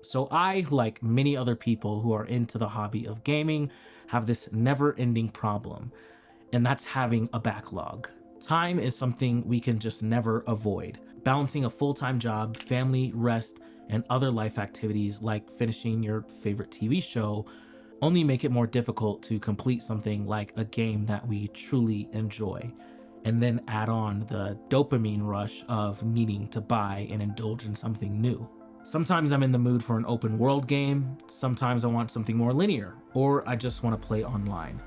So I, like many other people who are into the hobby of gaming, have this never-ending problem, and that's having a backlog. Time is something we can just never avoid. Balancing a full-time job, family, rest, and other life activities like finishing your favorite TV show only make it more difficult to complete something like a game that we truly enjoy, and then add on the dopamine rush of needing to buy and indulge in something new. Sometimes I'm in the mood for an open world game, sometimes I want something more linear, or I just want to play online.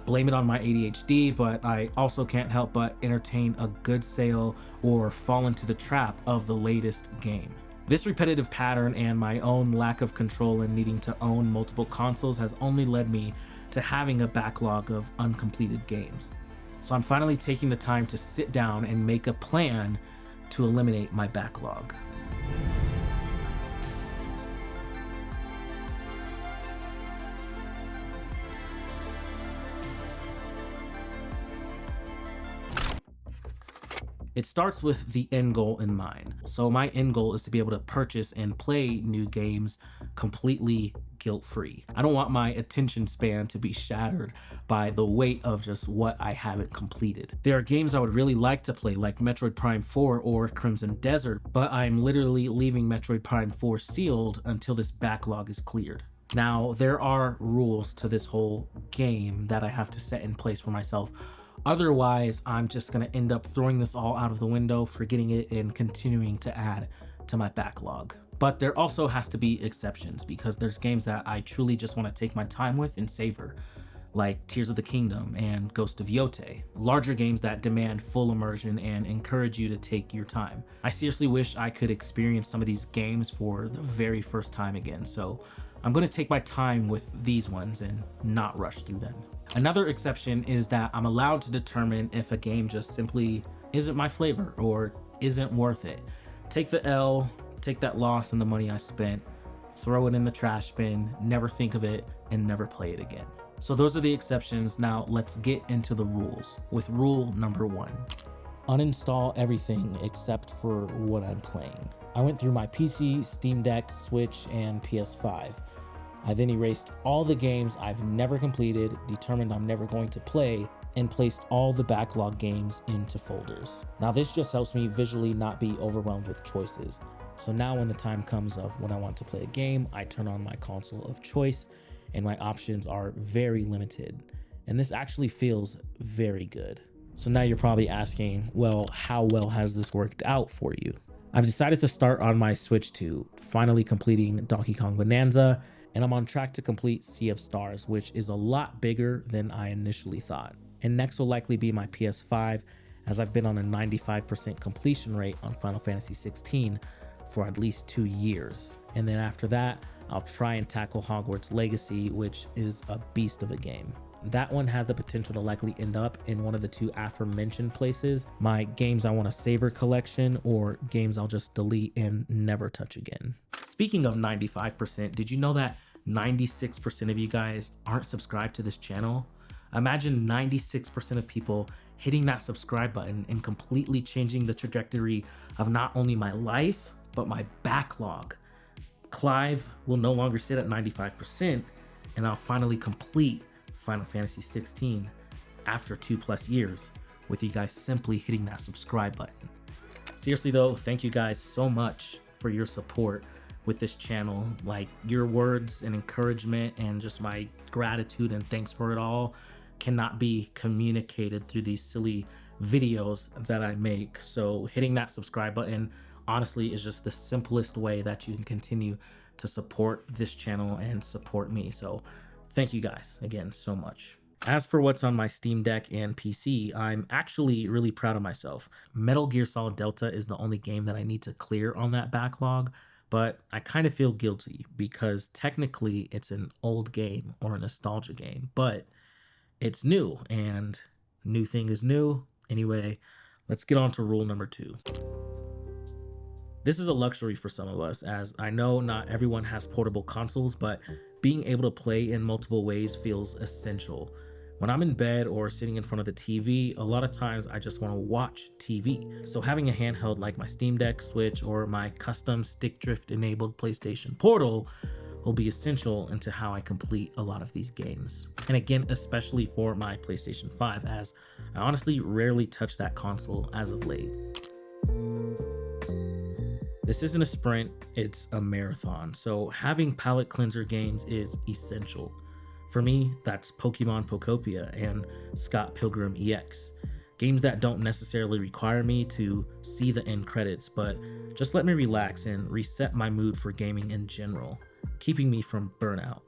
Blame it on my ADHD, but I also can't help but entertain a good sale or fall into the trap of the latest game. This repetitive pattern and my own lack of control and needing to own multiple consoles has only led me to having a backlog of uncompleted games. So I'm finally taking the time to sit down and make a plan to eliminate my backlog. It starts with the end goal in mind. So my end goal is to be able to purchase and play new games completely guilt-free. I don't want my attention span to be shattered by the weight of just what I haven't completed. There are games I would really like to play, like Metroid Prime 4 or Crimson Desert, but I'm literally leaving Metroid Prime 4 sealed until this backlog is cleared. Now, there are rules to this whole game that I have to set in place for myself. Otherwise, I'm just gonna end up throwing this all out of the window, forgetting it, and continuing to add to my backlog. But there also has to be exceptions, because there's games that I truly just want to take my time with and savor, like Tears of the Kingdom and Ghost of Yote, larger games that demand full immersion and encourage you to take your time. I seriously wish I could experience some of these games for the very first time again, so I'm going to take my time with these ones and not rush through them. Another exception is that I'm allowed to determine if a game just simply isn't my flavor or isn't worth it. Take the L, take that loss and the money I spent, throw it in the trash bin, never think of it, and never play it again. So those are the exceptions. Now let's get into the rules with rule number 1. Uninstall everything except for what I'm playing. I went through my PC, Steam Deck, Switch, and PS5. I then erased all the games I've never completed, determined I'm never going to play, and placed all the backlog games into folders. Now this just helps me visually not be overwhelmed with choices. So now when the time comes of when I want to play a game, I turn on my console of choice and my options are very limited. And this actually feels very good. So now you're probably asking, well, how well has this worked out for you? I've decided to start on my Switch 2, finally completing Donkey Kong Bonanza, and I'm on track to complete Sea of Stars, which is a lot bigger than I initially thought. And next will likely be my PS5, as I've been on a 95% completion rate on Final Fantasy 16 for at least 2 years. And then after that, I'll try and tackle Hogwarts Legacy, which is a beast of a game. That one has the potential to likely end up in one of the 2 aforementioned places, my games I want to savor collection or games I'll just delete and never touch again. Speaking of 95%, did you know that 96% of you guys aren't subscribed to this channel? Imagine 96% of people hitting that subscribe button and completely changing the trajectory of not only my life, but my backlog. Clive will no longer sit at 95%, and I'll finally complete Final Fantasy 16 after 2+ years with you guys simply hitting that subscribe button. Seriously though, thank you guys so much for your support with this channel. Like, your words and encouragement and just my gratitude and thanks for it all cannot be communicated through these silly videos that I make. So hitting that subscribe button honestly is just the simplest way that you can continue to support this channel and support me. So thank you guys again so much. As for what's on my Steam Deck and PC, I'm actually really proud of myself. Metal Gear Solid Delta is the only game that I need to clear on that backlog, but I kind of feel guilty because technically it's an old game or a nostalgia game, but it's new and new thing is new. Anyway, let's get on to rule number 2. This is a luxury for some of us, as I know not everyone has portable consoles, but being able to play in multiple ways feels essential. When I'm in bed or sitting in front of the TV, a lot of times I just want to watch TV. So having a handheld like my Steam Deck, Switch, or my custom stick drift enabled PlayStation Portal will be essential into how I complete a lot of these games. And again, especially for my PlayStation 5, as I honestly rarely touch that console as of late. This isn't a sprint, it's a marathon. So having Palate Cleanser games is essential. For me, that's Pokemon Pokopia and Scott Pilgrim EX. Games that don't necessarily require me to see the end credits, but just let me relax and reset my mood for gaming in general, keeping me from burnout.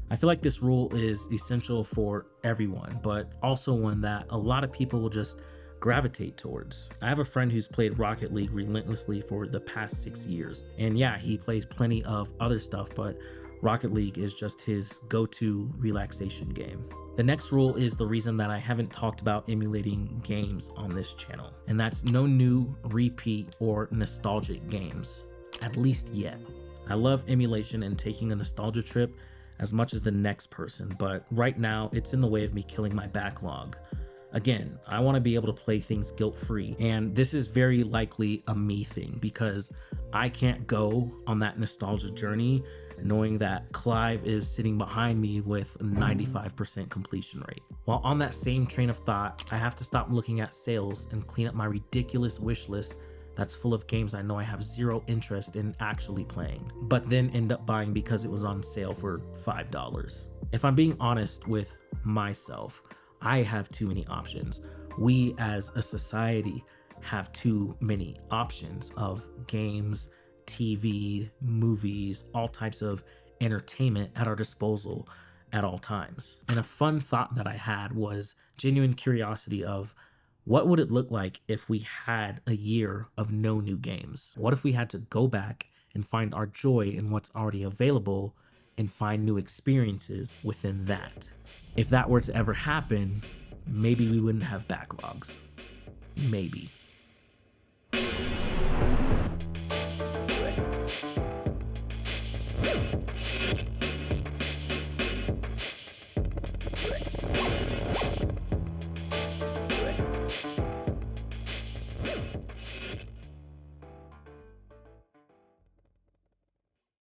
I feel like this rule is essential for everyone, but also one that a lot of people will just gravitate towards. I have a friend who's played Rocket League relentlessly for the past 6 years. And yeah, he plays plenty of other stuff, but Rocket League is just his go-to relaxation game. The next rule is the reason that I haven't talked about emulating games on this channel, and that's no new, repeat, or nostalgic games, at least yet. I love emulation and taking a nostalgia trip as much as the next person, but right now it's in the way of me killing my backlog. Again, I want to be able to play things guilt-free, and this is very likely a me thing because I can't go on that nostalgia journey knowing that Clive is sitting behind me with a 95% completion rate. While on that same train of thought, I have to stop looking at sales and clean up my ridiculous wish list that's full of games I know I have zero interest in actually playing, but then end up buying because it was on sale for $5. If I'm being honest with myself, I have too many options. We as a society have too many options of games, TV, movies, all types of entertainment at our disposal at all times. And a fun thought that I had was genuine curiosity of what would it look like if we had a year of no new games? What if we had to go back and find our joy in what's already available and find new experiences within that? If that were to ever happen, maybe we wouldn't have backlogs. Maybe.